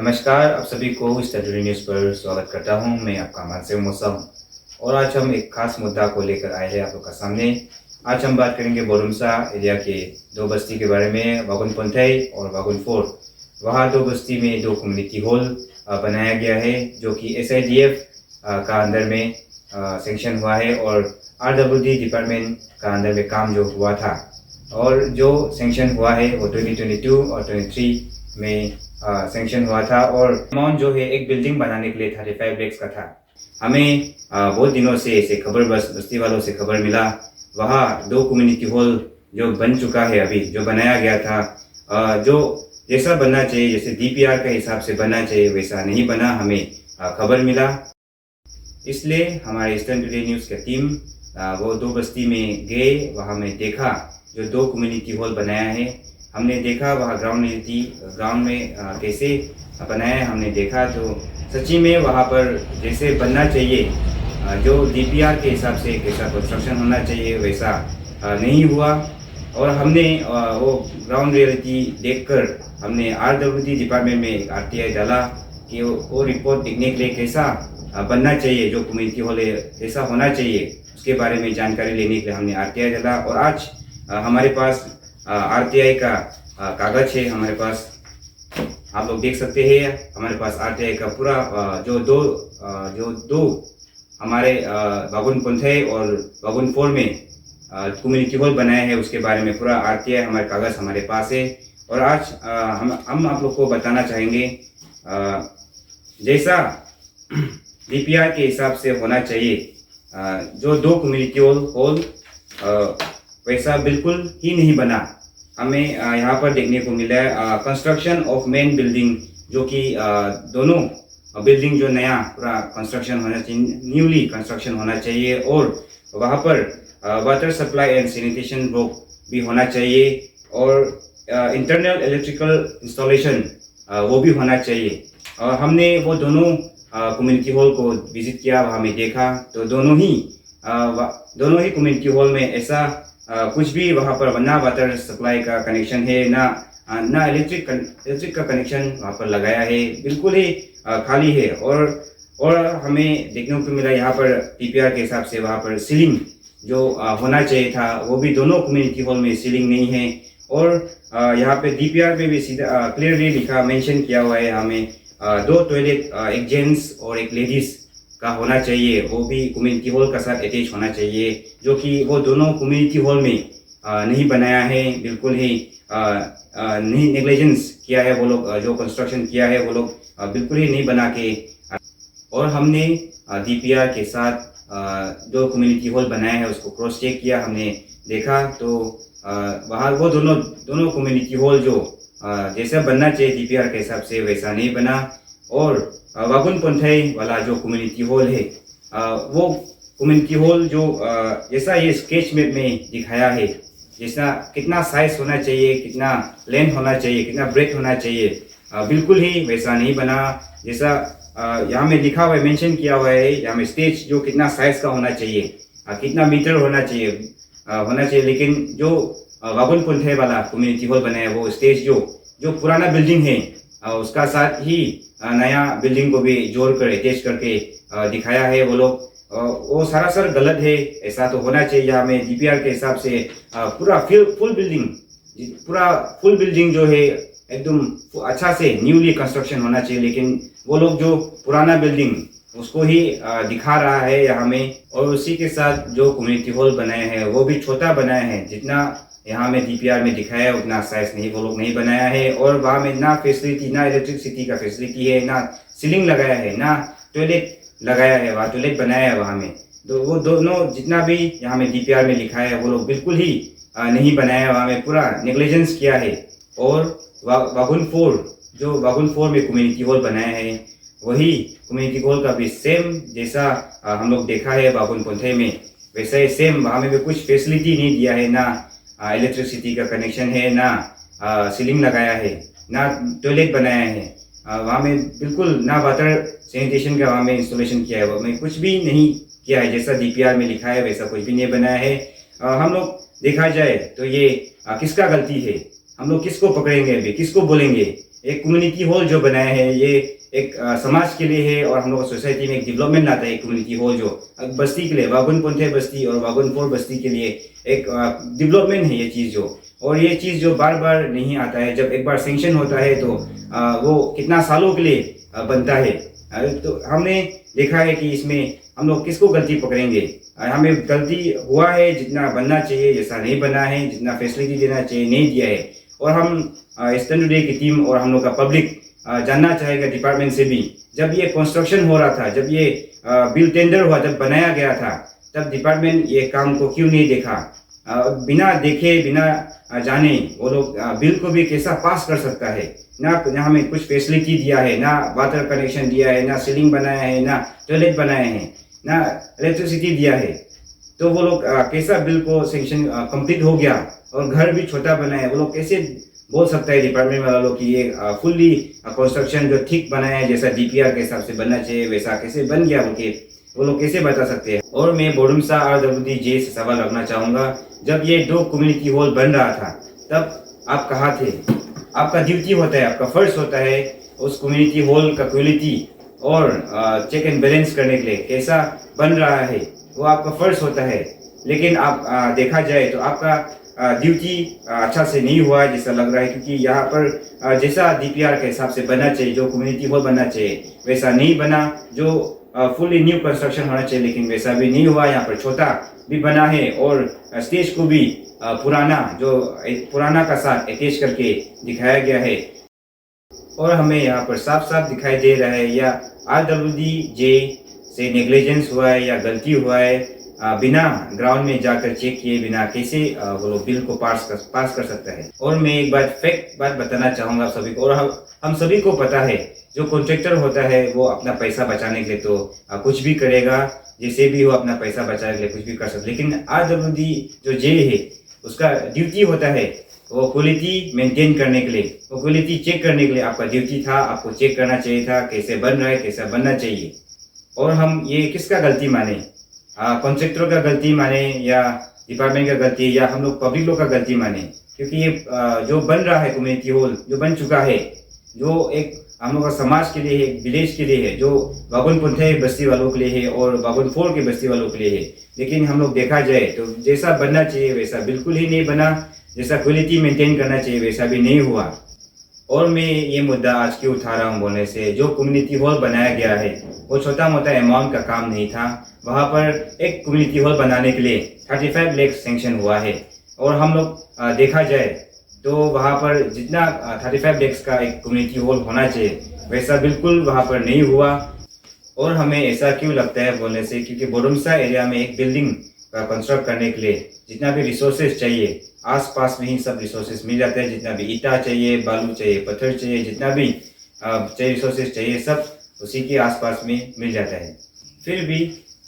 नमस्कार, आप सभी को स्टडी न्यूज़ पर स्वागत करता हूं। मैं आपका मानसिक मौसम और आज हम एक खास मुद्दा को लेकर आए हैं आप लोग का सामने। आज हम बात करेंगे बोरुमसा एरिया के दो बस्ती के बारे में, वागुन पंथई और वागुन फोर। वहाँ दो बस्ती में दो कम्युनिटी हॉल बनाया गया है जो कि SIDF का अंदर में सेंक्शन हुआ है और RWD डिपार्टमेंट का अंदर में काम जो हुआ था और जो सेंक्शन हुआ है वो 2022 और 23 में सेंक्शन हुआ था और अमाउंट जो है एक बिल्डिंग बनाने के लिए 35 lakhs का था। हमें बहुत दिनों से इसे खबर बस्ती वालों से खबर मिला, वहाँ दो कम्युनिटी हॉल जो बन चुका है, अभी जो बनाया गया था जो जैसा बनना चाहिए, जैसे DPR के हिसाब से बनना चाहिए वैसा नहीं बना, हमें खबर मिला। इसलिए हमारे ईस्टर्न टुडे न्यूज़ की टीम वो दो बस्ती में गए, वहाँ में देखा जो दो कम्युनिटी हॉल बनाया है। हमने देखा वहाँ ग्राउंड में कैसे बनाया है, हमने देखा तो सच्ची में वहाँ पर जैसे बनना चाहिए, जो DPR के हिसाब से कैसा कंस्ट्रक्शन होना चाहिए वैसा नहीं हुआ। और हमने वो ग्राउंड रियलिटी देखकर हमने RWD डिपार्टमेंट में एक RTI डाला कि वो रिपोर्ट देखने के लिए कैसा बनना चाहिए, जो कम्युनिटी हॉल कैसा होना चाहिए उसके बारे में जानकारी लेने के लिए हमने RTI डाला। और आज हमारे पास RTI का कागज है हमारे पास, आप लोग देख सकते हैं। हमारे पास RTI का पूरा जो दो हमारे वागुन पंथई और वागुन फोर में कम्युनिटी हॉल बनाया है उसके बारे में पूरा RTI हमारे कागज हमारे पास है। और आज हम आप लोग को बताना चाहेंगे जैसा DPR के हिसाब से होना चाहिए, जो दो कम्युनिटी हॉल वैसा बिल्कुल ही नहीं बना। हमें यहाँ पर देखने को मिला है कंस्ट्रक्शन ऑफ मेन बिल्डिंग, जो कि दोनों बिल्डिंग जो नया पूरा कंस्ट्रक्शन होना चाहिए, न्यूली कंस्ट्रक्शन होना चाहिए। और वहाँ पर water supply and sanitation block भी होना चाहिए और इंटरनल इलेक्ट्रिकल इंस्टॉलेशन वो भी होना चाहिए। हमने वो दोनों कम्युनिटी हॉल को विजिट किया, वहाँ में देखा तो दोनों ही कम्युनिटी हॉल में ऐसा कुछ भी वहाँ पर ना वाटर सप्लाई का कनेक्शन है, ना इलेक्ट्रिक का कनेक्शन वहाँ पर लगाया है, बिल्कुल ही खाली है। और हमें देखने को मिला यहाँ पर DPR के हिसाब से वहाँ पर सीलिंग जो होना चाहिए था वो भी दोनों कम्युनिटी हॉल में सीलिंग नहीं है। और यहाँ पे DPR में भी सीधा क्लियरली लिखा मेंशन किया हुआ है, हमें दो टॉयलेट, एक जेंट्स और एक लेडीज का होना चाहिए, वो भी कम्युनिटी हॉल का साथ अटैच होना चाहिए, जो कि वो दोनों कम्युनिटी हॉल में नहीं बनाया है, बिल्कुल ही नहीं, नेग्लिजेंस किया है वो लोग, जो कंस्ट्रक्शन किया है वो लोग बिल्कुल ही नहीं बना के। और हमने DPR के साथ जो कम्युनिटी हॉल बनाया है उसको क्रॉस चेक किया, हमने देखा तो वहाँ वो दोनों कम्युनिटी हॉल जो जैसा बनना चाहिए DPR के हिसाब से वैसा नहीं बना। और वागुन पंथई वाला जो कम्युनिटी हॉल है वो कम्युनिटी हॉल जो जैसा ये स्केच में दिखाया है, जैसा कितना साइज होना चाहिए, कितना लेंथ होना चाहिए, कितना ब्रेथ होना चाहिए, बिल्कुल ही वैसा नहीं बना। जैसा यहाँ में लिखा हुआ है, मेंशन किया हुआ है, यहाँ में स्टेज जो कितना साइज का होना चाहिए, कितना मीटर होना चाहिए, लेकिन जो वागुन पंथई वाला कम्युनिटी हॉल बना है वो स्टेज जो पुराना बिल्डिंग है उसका साथ ही नया बिल्डिंग को भी जोड़ कर अटैच करके दिखाया है वो लोग। वो सरासर गलत है, ऐसा तो होना चाहिए। हमें DPR के हिसाब से पूरा फुल बिल्डिंग जो है एकदम अच्छा से न्यूली कंस्ट्रक्शन होना चाहिए, लेकिन वो लोग जो पुराना बिल्डिंग उसको ही दिखा रहा है यहाँ में। और उसी के साथ जो कम्युनिटी हॉल बनाया है वो भी छोटा बनाया है, जितना यहाँ में DPR में दिखाया है उतना साइज नहीं वो लोग नहीं बनाया है। और वहाँ में ना फैसिलिटी, ना इलेक्ट्रिसिटी का फैसिलिटी है, ना सीलिंग लगाया है, ना टॉयलेट लगाया है, वहाँ टॉयलेट बनाया है वहाँ में। तो वो दोनों जितना भी यहाँ में DPR में लिखा है वो लोग बिल्कुल ही नहीं बनाया है, वहाँ में पूरा नेग्लिजेंस किया है। और वागुन फोर में कम्युनिटी हॉल बनाया है, वही कम्युनिटी हॉल का भी सेम जैसा हम लोग देखा है वागुन पंथई में, वैसा ही सेम वहाँ में भी कुछ फैसिलिटी नहीं दिया है, ना इलेक्ट्रिसिटी का कनेक्शन है, ना सीलिंग लगाया है, ना टॉयलेट बनाया है, वहाँ में बिल्कुल ना वाटर सैनिटेशन का वहाँ में इंस्टॉलेशन किया है, वहाँ में कुछ भी नहीं किया है। जैसा DPR में लिखा है वैसा कुछ भी नहीं बनाया है। हम लोग देखा जाए तो ये किसका गलती है, हम लोग किसको पकड़ेंगे, अभी किसको बोलेंगे एक कम्युनिटी हॉल जो बनाया है ये एक समाज के लिए है और हम लोग सोसाइटी में एक डेवलपमेंट लाता है। एक कम्युनिटी हॉल जो बस्ती के लिए, वागुन पोंथे बस्ती और वागुन फोर बस्ती के लिए एक डेवलपमेंट है ये चीज़ जो। और ये चीज़ जो बार बार नहीं आता है, जब एक बार सेंक्शन होता है तो वो कितना सालों के लिए बनता है। तो हमने देखा है कि इसमें हम लोग किसको गलती पकड़ेंगे। हमें गलती हुआ है, जितना बनना चाहिए जैसा नहीं बना है, जितना फैसिलिटी देना चाहिए नहीं दिया है। और हम ईस्टर्न टुडे की टीम और हम लोग का पब्लिक जानना चाहेगा डिपार्टमेंट से भी, जब ये कंस्ट्रक्शन हो रहा था, जब ये बिल टेंडर हुआ, जब बनाया गया था, तब डिपार्टमेंट ये काम को क्यों नहीं देखा। बिना देखे बिना जाने वो लोग बिल को भी कैसा पास कर सकता है। ना हमें कुछ फैसिलिटी दिया है, ना वाटर कनेक्शन दिया है, ना सीलिंग बनाया है, ना टॉयलेट बनाए हैं, ना इलेक्ट्रिसिटी दिया है। तो वो लोग कैसा बिल को सेंक्शन कंप्लीट हो गया और घर भी छोटा बना है, वो लोग कैसे बोल सकता है डिपार्टमेंट वाला लोग कि ये फुल्ली कंस्ट्रक्शन जो ठीक बनाया है, जैसा डीपीआर के हिसाब से बनना चाहिए वैसा कैसे बन गया बोल के वो लोग कैसे बता सकते हैं। और मैं बोडुमसा RWD-J से सवाल रखना चाहूँगा, जब ये 2 कम्युनिटी हॉल बन रहा था तब आप कहाँ थे। आपका ड्यूटी होता है, आपका फर्ज होता है उस कम्युनिटी हॉल का क्वालिटी और चेक एंड बैलेंस करने के लिए कैसा बन रहा है, वो आपका फर्ज होता है। लेकिन आप देखा जाए तो आपका ड्यूटी अच्छा से नहीं हुआ है जैसा लग रहा है, क्योंकि यहाँ पर जैसा DPR के हिसाब से बनना चाहिए, जो कम्युनिटी हॉल बनना चाहिए वैसा नहीं बना। जो फुली न्यू कंस्ट्रक्शन होना चाहिए लेकिन वैसा भी नहीं हुआ। यहाँ पर छोटा भी बना है और स्टेज को भी पुराना का साथ अटैच करके दिखाया गया है। और हमें यहाँ पर साफ साफ दिखाई दे रहा है या RWD-J से नेग्लिजेंस हुआ है या गलती हुआ है। बिना ग्राउंड में जाकर चेक किए बिना कैसे वो लोग बिल को पास कर सकता है। और मैं एक बात बताना चाहूँगा सभी को, और हम सभी को पता है जो कॉन्ट्रैक्टर होता है वो अपना पैसा बचाने के लिए तो कुछ भी करेगा, जैसे भी हो अपना पैसा बचाने के लिए कुछ भी कर सकता है। लेकिन RWD-J है उसका ड्यूटी होता है वो क्वालिटी मेंटेन करने के लिए, वो क्वालिटी चेक करने के लिए आपका ड्यूटी था, आपको चेक करना चाहिए था कैसे बन रहा है, कैसा बनना चाहिए। और हम ये किसका गलती माने, कॉन्ट्रैक्टर का गलती माने या डिपार्टमेंट का गलती या हम लोग पब्लिक लोग का गलती माने। क्योंकि ये जो बन रहा है कम्युनिटी हॉल जो बन चुका है, जो एक हम लोग का समाज के लिए है, एक विलेज के लिए है, जो वागुन पोंथे बस्ती वालों के लिए है और वागुन फोर के बस्ती वालों के लिए है। लेकिन हम लोग देखा जाए तो जैसा बनना चाहिए वैसा बिल्कुल ही नहीं बना, जैसा क्वालिटी मेंटेन करना चाहिए वैसा भी नहीं हुआ। और मैं ये मुद्दा आज क्यों उठा रहा हूँ बोलने से, जो कम्युनिटी हॉल बनाया गया है वो छोटा मोटा अमाउंट का काम नहीं था। वहाँ पर एक कम्युनिटी हॉल बनाने के लिए 35 लाख सेंक्शन हुआ है। और हम लोग देखा जाए तो वहाँ पर जितना 35 लाख का एक कम्युनिटी हॉल होना चाहिए वैसा बिल्कुल वहाँ पर नहीं हुआ। और हमें ऐसा क्यों लगता है बोलने से, क्योंकि बोडुमसा एरिया में एक बिल्डिंग का कंस्ट्रक्ट करने के लिए जितना भी रिसोर्सेज चाहिए आसपास में ही सब रिसोर्सेज मिल जाते हैं। जितना भी ईटा चाहिए, बालू चाहिए, पत्थर चाहिए, जितना भी चाहिए रिसोर्सेज चाहिए सब उसी के आसपास में मिल जाता है। फिर भी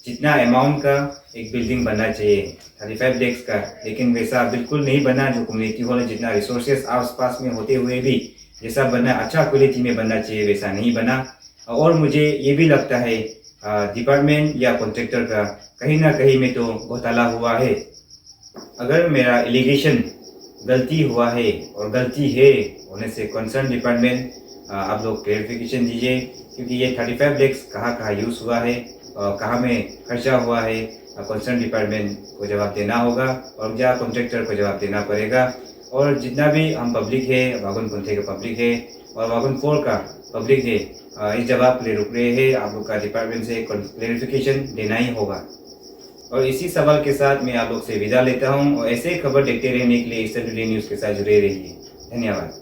जितना अमाउंट का एक बिल्डिंग बनना चाहिए 35 लाख का, लेकिन वैसा बिल्कुल नहीं बना। जो कम्युनिटी हॉल है जितना रिसोर्सेज आसपास में होते हुए भी जैसा बनना अच्छा क्वालिटी में बनना चाहिए वैसा नहीं बना। और मुझे ये भी लगता है डिपार्टमेंट या कॉन्ट्रैक्टर का कहीं ना कहीं में तो घोटाला हुआ है। अगर मेरा एलिगेशन गलती हुआ है और गलती है होने से कंसर्न डिपार्टमेंट आप लोग क्लेरिफिकेशन दीजिए, क्योंकि ये 35 लाख कहाँ यूज़ हुआ है और कहाँ में खर्चा हुआ है, कंसर्न डिपार्टमेंट को जवाब देना होगा और या कॉन्ट्रैक्टर को जवाब देना पड़ेगा। और जितना भी हम पब्लिक है, वागुन पोंथे का पब्लिक है और वागुन फोर का पब्लिक है, इस जवाब के लिए रुक रहे हैं। आप लोग का डिपार्टमेंट से क्लेरिफिकेशन देना ही होगा। और इसी सवाल के साथ मैं आप लोग से विदा लेता हूँ और ऐसे खबर देखते रहने के लिए ईस्टर्न टुडे न्यूज़ के साथ जुड़े रहिए। धन्यवाद।